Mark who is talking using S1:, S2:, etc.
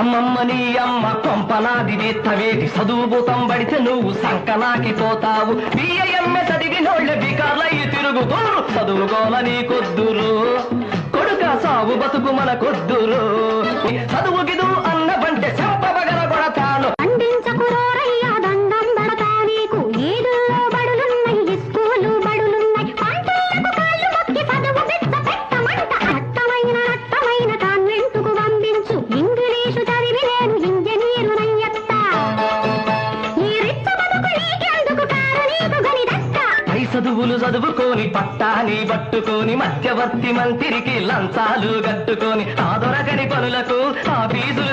S1: అమ్మమ్మ నీ అమ్మ కొంపనాది వేత్తవేటి చదువు భూతం పడితే నువ్వు సంకనాకి పోతావు. బియ్యమ్మె చదివినోళ్ళ బికార్లయ్యి తిరుగుతూరు, చదువుకోల నీ కొద్దురు కొడుక సాగు బతుకు మన కొద్దురు. చదువు గిదు అన్న బంటే చెంపబగల కొడతాను. చదువులు చదువుకొని పట్టాని పట్టుకొని మధ్యవర్తి మంత్రికి లంచాలు కట్టుకొని ఆ దొరకని పనులకు ఆ ఫీజులు